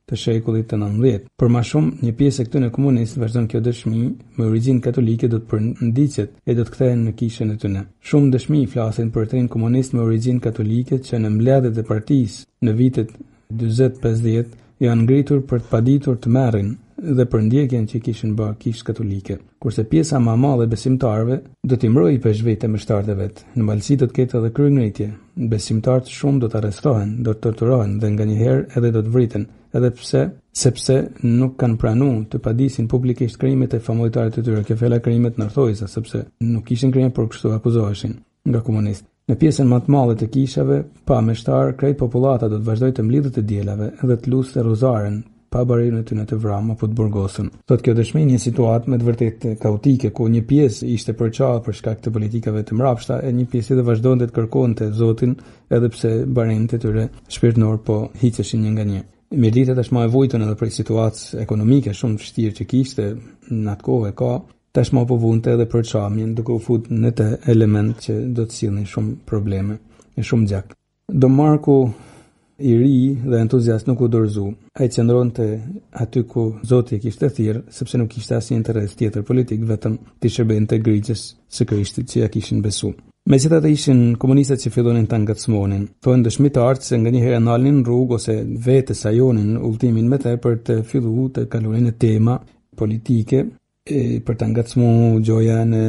të shekullit të 19. Për më shumë, një pjesë e këtyre komunistëve vazhdon kjo dëshmi me origjinë katolike do të përndiqet e do të kthehen në kishën e tyre. Shumë dëshmi flasin për trin komunist me origjinë katolike që në mbledhjet e partisë në vitet 40-50 janë ngritur për të paditur të merrin dhe për ndjekjen që kishin bërë kishë katolike, kurse pjesa më e madhe e besimtarëve do t'i mbrojë peshvetë mështarët e vet. Në Malësi do të ketë edhe kryengritje. Besimtarët shumë do të arrestohen, do të torturohen dhe nganjëherë edhe do të vriten, edhe sepse nuk kanë pranuar të padisin publikisht krimet e famultarit të tyre. Kjo fjala krimet ndërthojëse, sepse nuk kishin krime por kështu akuzoheshin nga komunistë. Në pjesën më të madhe të kishave, pa meshtar, krejt popullata do të vazhdojë të mblidhet të dielave dhe të luste rozaren pa barirën e tyre të vramë apo të burgosën. Thot kjo dëshmi një situatë me të vërtetë kaotike, ku një pjesë ishte përçarë për shkak të politikave të mbrapshta e një pjesë tjetër vazhdonte të kërkonte Zotin, edhe pse barinët e tyre shpirtënor po hiqeshin një nga një. Militet tashmë e vujtën edhe për situatës ekonomike shumë vështirë që kishte në atë kohë tashmë po vunte edhe për çamjen, duke u futur në të element që do të sillnin shumë probleme e shumë gjak. Don Marku i ri dhe entuziast nuk u dorëzu. Ai qëndronte aty ku Zoti e kishte thirrë, sepse nuk kishte asnjë interes tjetër politik, vetëm të shërbente grigjes së Krishtit që ja kishin besuar. Megjithatë ishin komunistët që fillonin ta ngacmonin. Thonë dëshmitarët se nganjëherë ndalnin në rrugë ose vetes ajonin udhtimin me të për të filluar të kalunin në tema politike për të ngacmuar gjoja në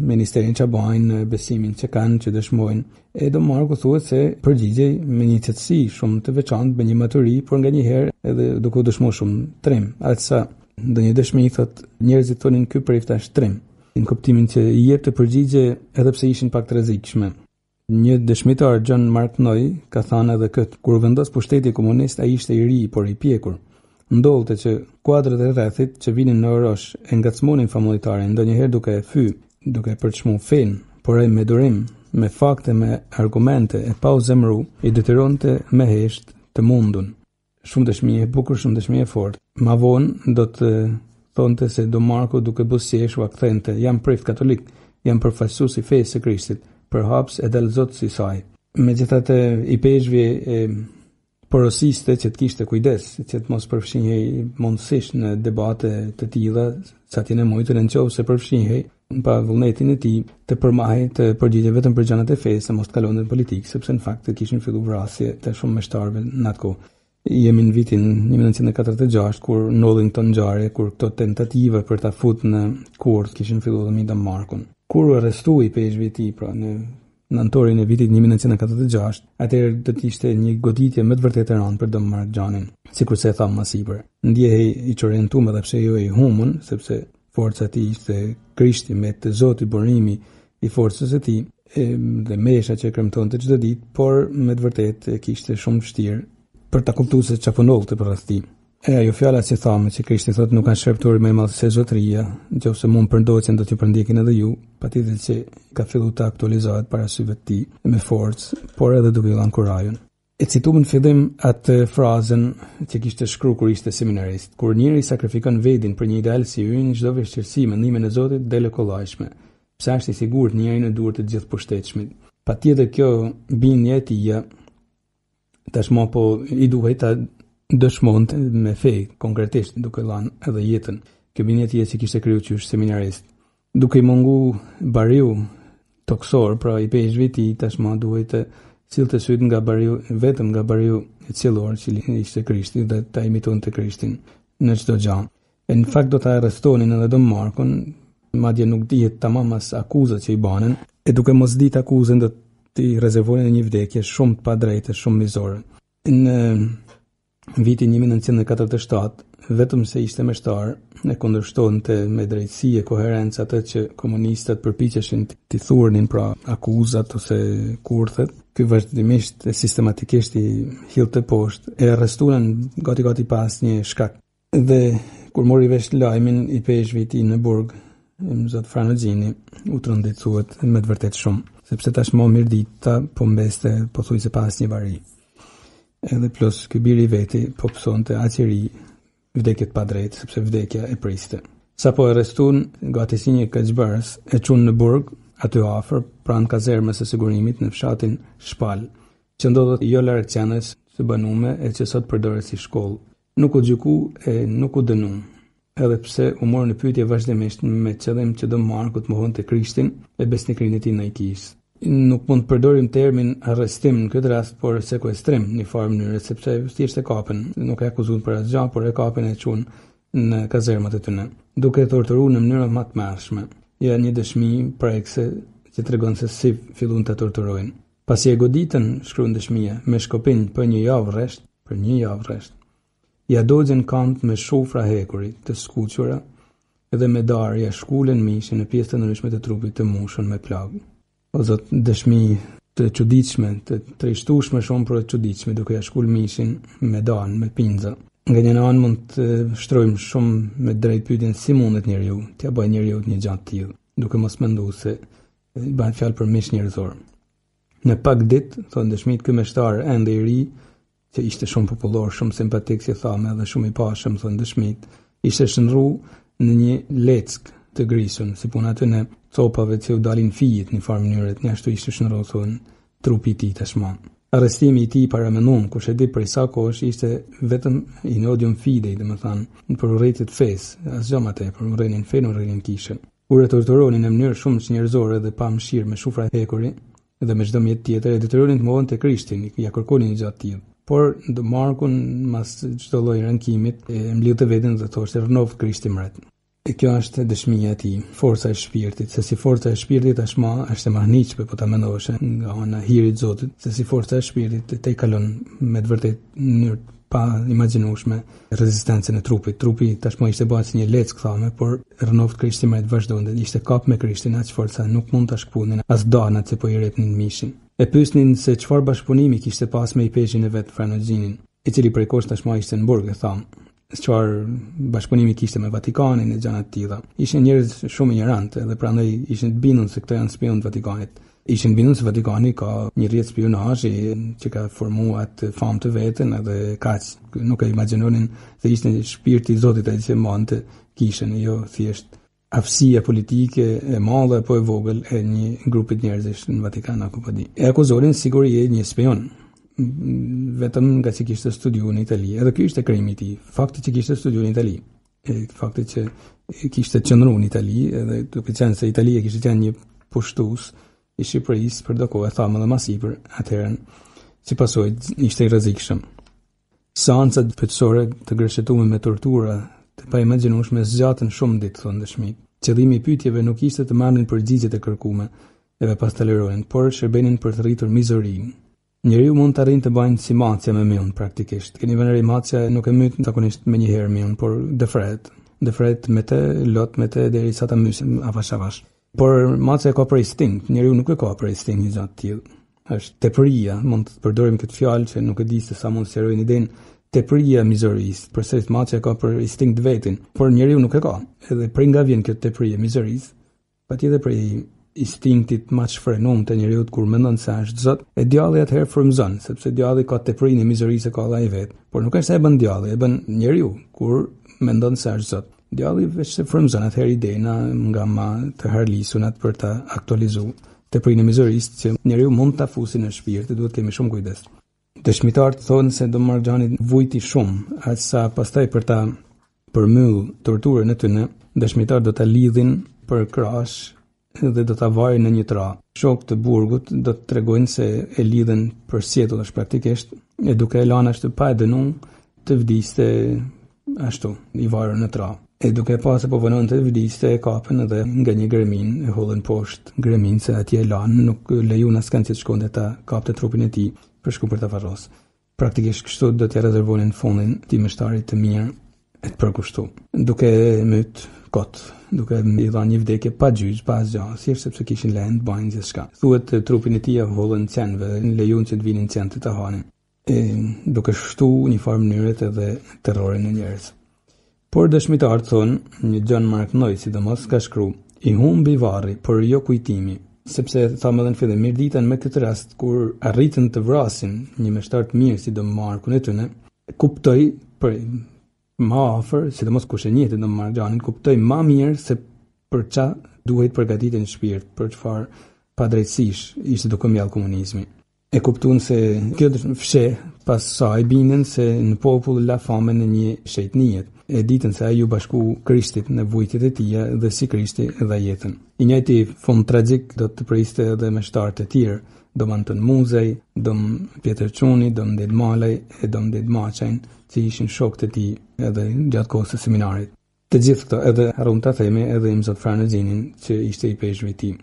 ministerin që bajnë, besimin që kanë, që dëshmojnë. Don Marku thuhet se përgjigjej me një qetësi shumë të veçantë, me një maturi, por nganjëherë edhe duke u dëshmuar shumë trim. Atësa ndonjë dëshmi thot njerëzit thonin ky prift është trim, në kuptimin që i jep të përgjigje edhe pse ishin pak të rrezikshme. Një dëshmitar, John Marknoy, ka thënë edhe këtë: kur vendos pushteti komunist, ai ishte i ri por i pjekur. Ndodhte që kuadrët e rrethit që vinin në Orosh e ngacmonin famultarin, ndonjëherë duke e fyr, duke përçmuar fen, por ai me durim, me fakte, me argumente e pa u zemëru, i detyronte me hesht të mundun. Shumë dëshmi e bukur, shumë dëshmi e fortë. Ma vonë do të thonte se Don Marku duke buzëqesh u akthente: jam prift katolik, jam përfaqësues i fesë së Krishtit, përhaps e dal Zot si saj. Megjithatë i peshvi porosiste që të kishte kujdes, që të mos përfshihej mundësisht në debate të tilla, sa ti në mujtë në nëse përfshihej pa vullnetin e tij të përmahej të përgjigje vetëm për gjërat e fesë, mos të kalonte në politikë, sepse në fakt kishin filluar vrasje të shumë meshtarëve në atë kohë. Jemi në vitin 1946 kur ndodhin këto ngjarje, kur këto tentativa për ta futur në kurth kishin filluar me Don Markun. Kur u arrestoi peshvi i tij pra në nëntorin e vitit 1946, atëherë do të ishte një goditje më të vërtetë e rëndë për Don Mark Gjanin, sikurse e tham më sipër. Ndjehej i çorientuar edhe pse jo i humbun, sepse forca e tij ishte Krishti me të Zoti burimi i forcës së tij dhe mesha që kremtonte çdo ditë, por me të vërtetë kishte shumë vështirë për ta kuptuar se çfarë ndodhte për rreth tij. Ajo fjala që thamë që Krishti thotë nuk kanë shërptur më madh se zotëria, nëse mund përndoqen do t'ju përndjekin edhe ju, patjetër që ka filluar të aktualizohet para syve të tij me forcë, por edhe duke dhënë kurajën. E cituam në fillim atë frazën që kishte shkruar kur ishte seminarist: kur njëri sakrifikon vetin për një ideal si ynë, çdo vështirësi mendimin e Zotit del e kollajshme, pse është i sigurt njëri në duart të gjithë pushtetshmit. Patjetër kjo bindje e tij tashmë po i duhet ta dëshmonte me fej, konkretisht duke lanë edhe jetën. Kjo bindje e tij që kishte krijuar qysh seminarist. Duke i mungu bariu toksor, pra i peshëve të tij, tashmë duhet të sillte syt nga bariu, vetëm nga bariu i cillor që ishte Krishti dhe ta imitonte Krishtin në çdo gjë. Në fakt do ta arrestonin edhe Don Markun, madje nuk dihet tamam as akuzat që i banen, e duke mos ditë akuzën do t'i rezervonin një vdekje shumë të padrejtë, shumë mizore. Në vitin 1947, vetëm se ishte meshtar, e kundërshtonte me drejtësi e koherencë atë që komunistët përpiqeshin t'i thurnin, pra akuzat ose kurthet. Ky vazhdimisht e sistematikisht i hillte poshtë, e arrestuan gati pas një shkak Dhe kur mori vesh lajmin I peshëve I tij në burg, zot Franoxhini u trondit thuhet me të vërtet shumë, sepse tashmë Mirdita po mbeste pothuajse pas një vari. Edhe plus ky biri veti po psonte aqëri vdekjet pa drejt, sepse vdekja e priste. Sa po e rrestun, gati si një këçbërës, e çun në burg, aty afër, pranë kazermës së sigurimit në fshatin Shpal, që ndodhet jo larg qenës së banume e që sot përdoret si shkollë. Nuk u gjyku e nuk u dënu, edhe pse u morë në pyetje vazhdimisht me qëllim që do Marku të mohonte Krishtin e besnikrinë e tij në Ikis. Nuk mund të përdorim termin arrestim në këtë rast, por sekuestrim në farë mënyrë, sepse thjesht e kapën, nuk e akuzuan për asgjë, por e kapën e çun në kazermat e tyre, duke torturuar në mënyra më të mërshme. Ja një dëshmi prekse që tregon se si filluan të torturojnë. Pasi e goditën, shkruan dëshmia, me shkopinj për një javë rresht, ja dogjën kant me shofra hekuri të skuqura edhe me darë ja shkulen mishin në pjesë të ndryshme të trupit të mushën me plagë. O zot, dëshmi të çuditshme, të trishtueshme shumë për të çuditshme, duke ja shkul mishin me danë, me pinza. Nga një anë mund të shtrojmë shumë me drejt pyetjen si mundet njeriu t'ia bëjë njeriu një gjë të tillë, duke mos menduar se bën fjalë për mish njerëzor. Në pak ditë, thonë dëshmit, ky meshtar ende I ri, që ishte shumë popullor, shumë simpatik, si thamë, edhe shumë I pashëm, thonë dëshmit, ishte shndru në një leck të grisun, si puna aty në copave që u dalin fijit në farë mënyrët, një ashtu ishte shndru, thonë, trupi I tij tashmë. Arrestimi I tij para mendon, kush e di për sa kohësh, ishte vetëm in odium fidei, domethënë, për urrëtit fes, asgjë më tepër, për urrënin fen, urrënin kishën. Kur e torturonin në mënyrë shumë njerëzore dhe pa mëshirë me shufra hekuri dhe me çdo mjet tjetër, e detyronin të mohonte Krishtin, ja kërkonin një gjë të tillë. Por do Markun mas çdo lloj rënkimit e mblidhte veten dhe thoshte rnov Krishti mret. E kjo është dëshmia e tij, forca e shpirtit, se si forca e shpirtit tashmë është e mahniqshme po ta mendosh nga ana hiri I Zotit, se si forca e shpirtit te kalon me të vërtet në mënyrë pa imagjinueshme rezistencën e trupit. Trupi tashmë ishte bërë si një leck, thamë, por rnov Krishti mret vazhdonte, ishte kap me Krishtin, aq forca nuk mund ta shkpunin as danat që po I repnin mishin. E pyesnin se çfarë bashkëpunimi kishte pas me I peshën e vet Franoxhinin, I cili prej kohësh tashmë ishte në burg, e tham. Çfarë bashkëpunimi kishte me Vatikanin e gjëra të tilla. Ishin njerëz shumë ignorantë dhe prandaj ishin të bindur se këto janë spion të Vatikanit. Ishin bindur se Vatikani ka një rrjet spionazhi që ka formuar atë famë të vetën edhe kaq. Nuk e imagjinonin se ishte shpirti I Zotit ai që mante kishën, jo thjesht aftësia politike e madhe apo e vogël e një grupi njerëzish në Vatikan apo po di. E akuzonin sigurisht një spion, vetëm nga që kishte studiuar në Itali. Edhe ky ishte krimi I tij, fakti që kishte studiuar në Itali, fakti që kishte qëndruar në Itali, edhe duke qenë se Italia kishte qenë një pushtues I Shqipërisë për do kohë, thamë edhe më sipër, atëherën si pasojë ishte I rrezikshëm. Seancat përçore të gërshetuara me tortura të pa imagjinueshme zgjatën shumë ditë, thonë dëshmit. Qëllimi I pyetjeve nuk ishte të marrin përgjigjet e kërkuara edhe pas toleronin, por shërbenin për të rritur mizorinë. Njeriu mund të arrijë të bajnë si macja me miun praktikisht. Keni vënë macja nuk e myt zakonisht me një herë miun, por defret me të lot me të derisa ta mysim avash. Por macja ka për instinkt, njeriu nuk e ka për instinkt një gjë të tillë. Është tepëria, mund të përdorim këtë fjalë që nuk e di se sa mund të sqarojë idenë. Tepëria mizorisë, përse macja ka për instinkt vetin, por njeriu nuk e ka. Edhe prej nga vjen kjo tepëria mizorisë, patjetër prej instinktit më shfrenuar të njeriu kur mendon se është Zot, e djalli atëherë frymëzon, sepse djalli ka tepërinë e mizorisë ka ai vet. Por nuk është se e bën djalli, e bën njeriu kur mendon se është Zot. Djalli vetë se frymëzon atëherë idena nga ma të harlisunat për ta aktualizuar tepërinë e mizorisë që njeriu mund ta fusë në shpirt, duhet kemi shumë kujdes. Dëshmitarët thonë se do Marxhani vujti shumë, aq sa pastaj për ta përmyll torturën e tyre, dëshmitarët do ta lidhin për krash dhe do ta vajnë në një tra. Shokët të burgut do të tregojnë se e lidhen për sjetullash praktikisht, e duke e lanë ashtu pa e dënuar të vdiste ashtu, I varur në tra. E duke pasë po vënon të vdiste, e kapën edhe nga një gremin, e hullën poshtë gremin se atje e lanë, nuk leju në s'kanë që të shkonde ta kapte trupin e tij për shku për ta varros. Praktikisht kështu do t'ja rezervonin fundin ti mështarit të mirë e të përkushtu. Duke myt kot, duke I dhanë një vdekje pa gjyq, pa asgjë, thjesht sepse kishin lënë të bajnë gjithçka. Thuhet trupin e tij hullën qenve, lejuan që të vinin qenë të ta hanin. Duke shtu një farë mënyrët edhe terrorin e njerëz. Por dëshmitarët thonë, një John Mark Noy, sidomos ka shkruar, i humbi varri, por jo kujtimi, sepse thamë edhe në fillim, mirditën me këtë rast kur arritën të vrasin një meshtar të mirë si Don Markun e tyne, kuptoi për më afër, sidomos kush e njehte Don Mark-xhanin, kuptoi më mirë se për ça duhet përgatitet në shpirt, për çfarë padrejtësish ishte duke mjall komunizmi. E kuptuan se kjo fsheh pas saj binin se në popull la famën në një shejtënie. E ditën se ai u bashku Krishtit në vujtjet e tij dhe si Krishti dha jetën. I njëjti fund tragjik do të priste edhe me shtartë të tjerë, dom Anton Muzej, dom Pjetër Çuni, dom Del Malaj e dom Del Maçajn, që ishin shokët e tij edhe gjatë kohës së seminarit. Të gjithë këto edhe harrum ta themi edhe Imzot Franëxhinin që ishte i peshëve i tij.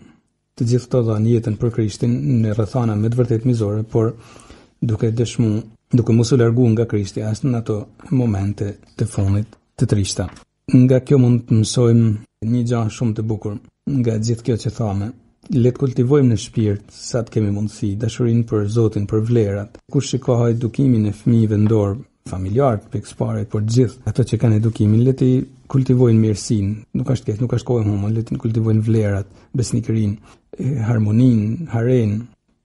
Të gjithë këto dhanë jetën për Krishtin në rrethana me të vërtet mizore, por duke mos u larguar nga Krishti as në ato momente të fundit të trishta. Nga kjo mund të mësojmë një gjë shumë të bukur nga gjithë kjo që thamë. Le të kultivojmë në shpirt sa të kemi mundësi dashurinë për Zotin, për vlerat. Kur shikoj edukimin e fëmijëve në dorë, familjarët, pikësparët, por gjithë ato që kanë edukimin, le të kultivojnë mirësinë, nuk është keq, nuk është kohë humbur, le të kultivojnë vlerat, besnikërinë, harmoninë, haren,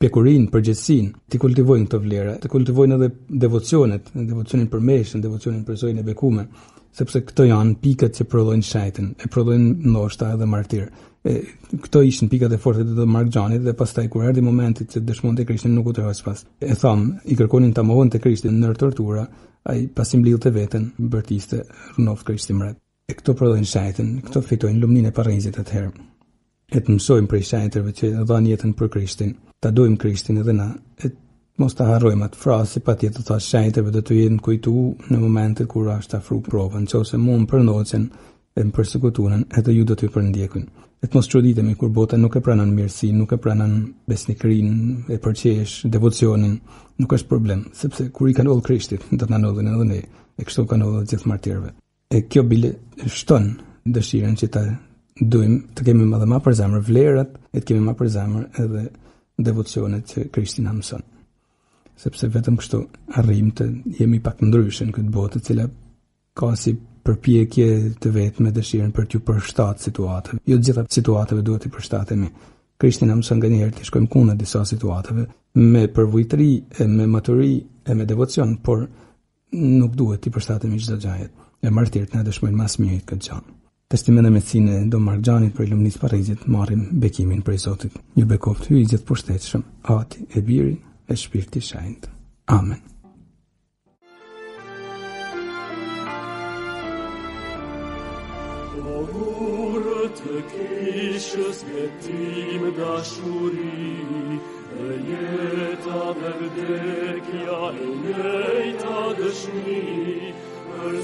pekurinë, përgjegjësinë, të kultivojnë këto vlera, të kultivojnë edhe devocionin për meshën, devocionin për Zotin e bekuar, sepse këto janë pikat që prodhojnë shajtin, e prodhojnë ndoshta edhe martir. Këto ishin pikat e forta të Mark-xhanit dhe pastaj kur erdhi momenti që dëshmonte Krishtin nuk u trehoj pas. E tham, i kërkonin ta mohonte Krishtin në tortura, ai pasi mblidhte veten, bërtiste rënoft Krishtin mret. E këto prodhojnë shajtin, këto fitojnë lumninë e parrëzit atëherë. E të mësojmë prej shajtërve që dhanë jetën për Krishtin, ta dojmë Krishtin edhe na, e mos ta harrojmë atë frasë, patjetër të thash shajtërve do të jenë kujtu në momentet kur është afru provën, nëse mund përndoqen e më përsekutuan, edhe ju do të përndjekun. E të mos çuditemi kur bota nuk e pranon mirësinë, nuk e pranon besnikërinë, e përqesh devocionin, nuk është problem, sepse kur i kanë ul Krishtit, do të na ndodhin edhe ne, e kështu kanë ndodhur gjithë martirëve. E kjo bile shton dëshirën që ta dojmë të kemi edhe më për zemër vlerat, e të kemi më për zemër edhe devocionet që Krishti na mëson. Sepse vetëm kështu arrijmë të jemi pak ndryshe në këtë botë, e cila ka si përpjekje të vetë me dëshirën për t'ju përshtatë situatave. Jo të gjitha situatave duhet t'i përshtatemi. Krishti na mëson nganjëherë të shkojmë kundër disa situatave me përvojtëri e me maturi e me devocion, por nuk duhet t'i përshtatemi çdo gjëje. E martirët na dëshmojnë mas miri këtë gjë. Testimin e mesinë do Mark-xhanit për lumnisë parrizit marrim bekimin prej Zotit. Ju bekoft hyj gjithë pushtetshëm, Ati e Biri e Shpirti i Shenjtë. Amen. Të kishës me tim dashuri, dhe jeta dhe vdekja e njëjta dëshmi, për